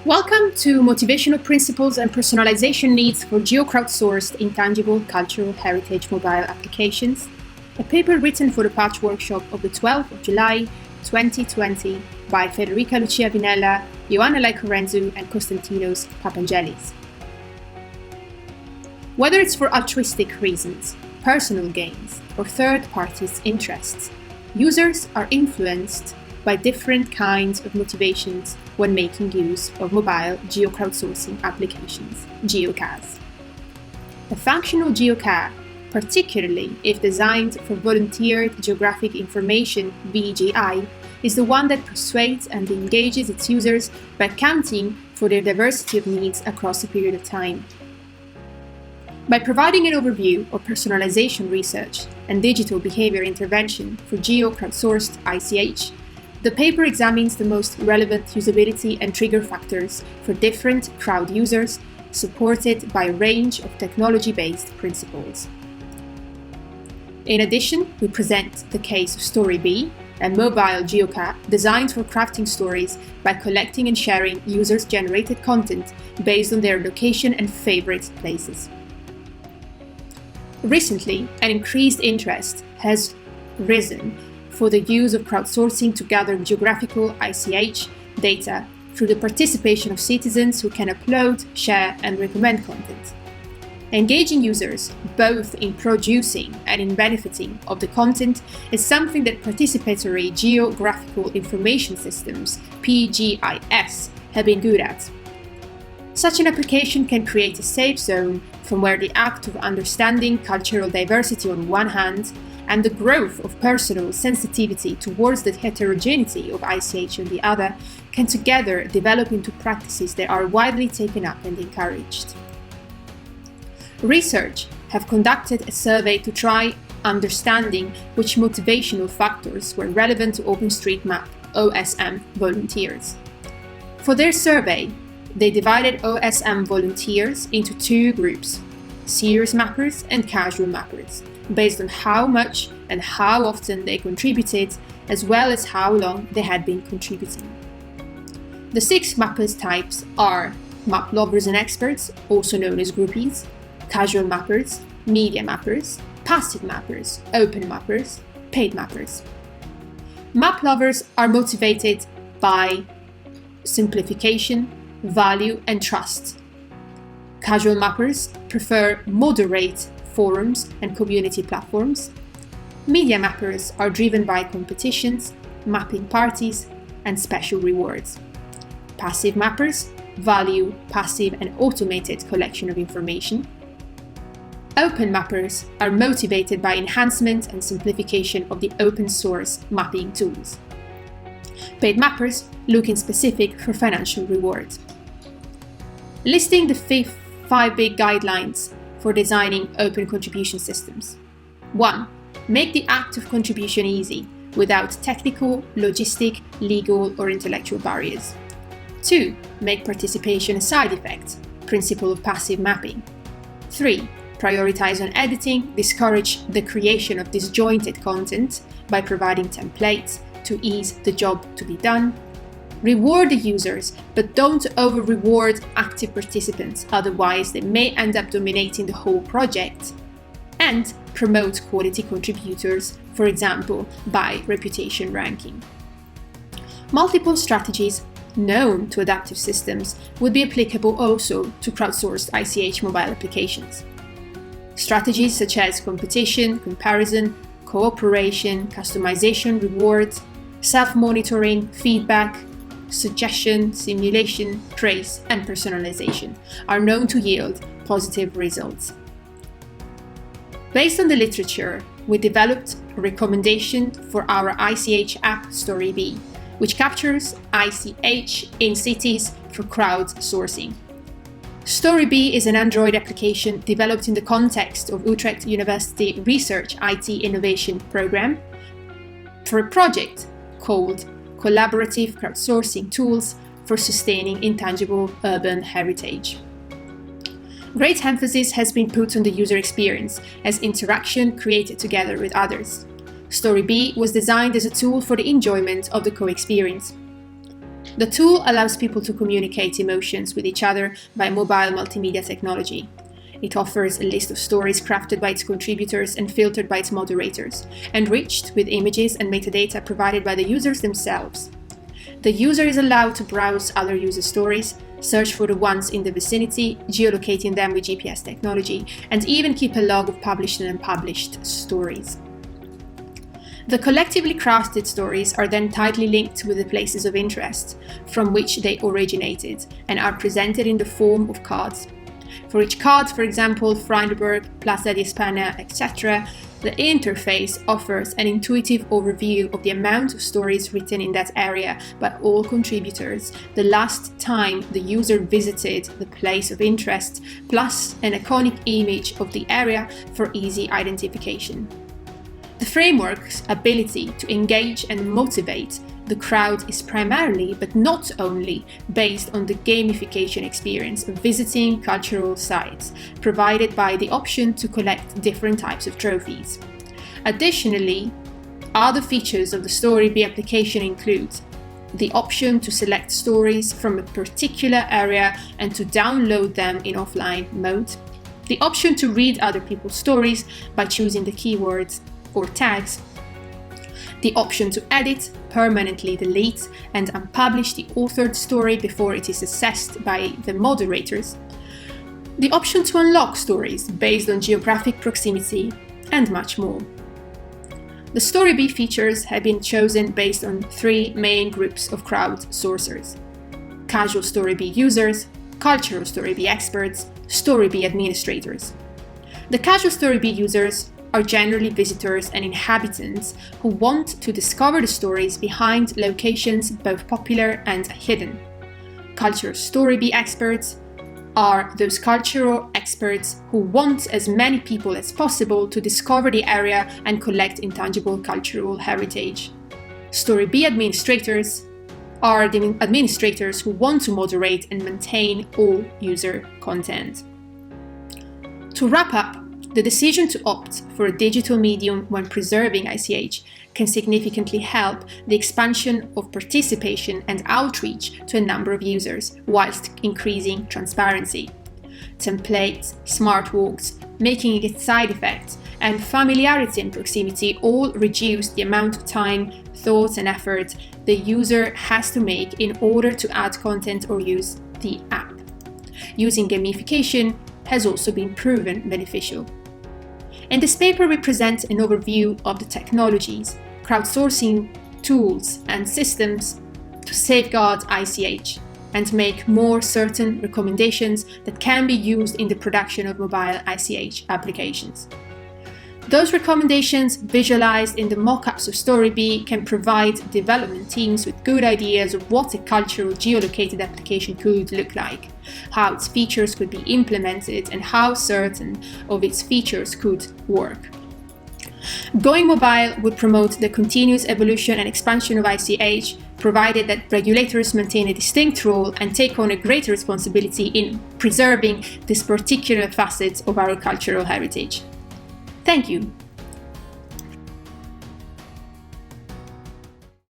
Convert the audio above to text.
Welcome to Motivational Principles and Personalization Needs for Geo Crowdsourced Intangible Cultural Heritage Mobile Applications, a paper written for the Patch Workshop of the 12th of July 2020 by Federica, Lucia, Vinella, Ioanna, Lykourentzou and Konstantinos, Papangelis. Whether it's for altruistic reasons, personal gains, or third parties' interests, users are influenced by different kinds of motivations when making use of mobile geo-crowdsourcing applications, GeoCAs. A functional GeoCA, particularly if designed for volunteered geographic information (VGI), is the one that persuades and engages its users by accounting for their diversity of needs across a period of time. By providing an overview of personalization research and digital behavior intervention for geo-crowdsourced ICH, the paper examines the most relevant usability and trigger factors for different crowd users, supported by a range of technology-based principles. In addition, we present the case of Story B, a mobile GeoCA designed for crafting stories by collecting and sharing users-generated content based on their location and favorite places. Recently, an increased interest has risen for the use of crowdsourcing to gather geographical ICH data through the participation of citizens who can upload, share, and recommend content. Engaging users, both in producing and in benefiting of the content, is something that participatory geographical information systems, PGIS, have been good at. Such an application can create a safe zone from where the act of understanding cultural diversity on one hand and the growth of personal sensitivity towards the heterogeneity of ICH on the other can together develop into practices that are widely taken up and encouraged. Research have conducted a survey to try understanding which motivational factors were relevant to OpenStreetMap OSM volunteers. For their survey, they divided OSM volunteers into two groups, serious mappers and casual mappers, based on how much and how often they contributed, as well as how long they had been contributing. The 6 mappers types are map lovers and experts, also known as groupies, casual mappers, media mappers, passive mappers, open mappers, paid mappers. Map lovers are motivated by simplification, value, and trust. Casual mappers prefer moderate forums and community platforms. Media mappers are driven by competitions, mapping parties, and special rewards. Passive mappers value passive and automated collection of information. Open mappers are motivated by enhancement and simplification of the open source mapping tools. Paid mappers look in specific for financial rewards. Listing the 5 big guidelines for designing open contribution systems. 1. Make the act of contribution easy, without technical, logistic, legal, or intellectual barriers. 2. Make participation a side effect, principle of passive mapping. 3. Prioritize on editing, discourage the creation of disjointed content by providing templates to ease the job to be done. Reward the users, but don't over-reward active participants, otherwise they may end up dominating the whole project. And promote quality contributors, for example, by reputation ranking. Multiple strategies known to adaptive systems would be applicable also to crowdsourced ICH mobile applications. Strategies such as competition, comparison, cooperation, customization, rewards, self-monitoring, feedback, suggestion, simulation, trace, and personalization are known to yield positive results. Based on the literature, we developed a recommendation for our ICH app Story B, which captures ICH in cities for crowdsourcing. Story B is an Android application developed in the context of Utrecht University Research IT Innovation Program for a project called Collaborative Crowdsourcing Tools for Sustaining Intangible Urban Heritage. Great emphasis has been put on the user experience as interaction created together with others. Story B was designed as a tool for the enjoyment of the co-experience. The tool allows people to communicate emotions with each other by mobile multimedia technology. It offers a list of stories crafted by its contributors and filtered by its moderators, enriched with images and metadata provided by the users themselves. The user is allowed to browse other user stories, search for the ones in the vicinity, geolocating them with GPS technology, and even keep a log of published and unpublished stories. The collectively crafted stories are then tightly linked with the places of interest from which they originated and are presented in the form of cards. For each card, for example, Freiburg, Plaza di España, etc., the interface offers an intuitive overview of the amount of stories written in that area by all contributors, the last time the user visited the place of interest, plus an iconic image of the area for easy identification. The framework's ability to engage and motivate the crowd is primarily, but not only, based on the gamification experience of visiting cultural sites, provided by the option to collect different types of trophies. Additionally, other features of the Story-B application include the option to select stories from a particular area and to download them in offline mode, the option to read other people's stories by choosing the keywords or tags, the option to edit, permanently delete, and unpublish the authored story before it is assessed by the moderators, the option to unlock stories based on geographic proximity, and much more. The Story-B features have been chosen based on three main groups of crowdsourcers: casual Story-B users, cultural Story-B experts, Story-B administrators. The casual Story-B users are generally visitors and inhabitants who want to discover the stories behind locations both popular and hidden. Cultural Story-B experts are those cultural experts who want as many people as possible to discover the area and collect intangible cultural heritage. Story-B administrators are the administrators who want to moderate and maintain all user content. To wrap up, the decision to opt for a digital medium when preserving ICH can significantly help the expansion of participation and outreach to a number of users, whilst increasing transparency. Templates, smart walks, making it side effects, and familiarity and proximity all reduce the amount of time, thought, and effort the user has to make in order to add content or use the app. Using gamification has also been proven beneficial. In this paper, we present an overview of the technologies, crowdsourcing tools, and systems to safeguard ICH and make more certain recommendations that can be used in the production of mobile ICH applications. Those recommendations, visualized in the mock-ups of Story-B, can provide development teams with good ideas of what a cultural geolocated application could look like, how its features could be implemented, and how certain of its features could work. Going mobile would promote the continuous evolution and expansion of ICH, provided that regulators maintain a distinct role and take on a greater responsibility in preserving this particular facet of our cultural heritage. Thank you.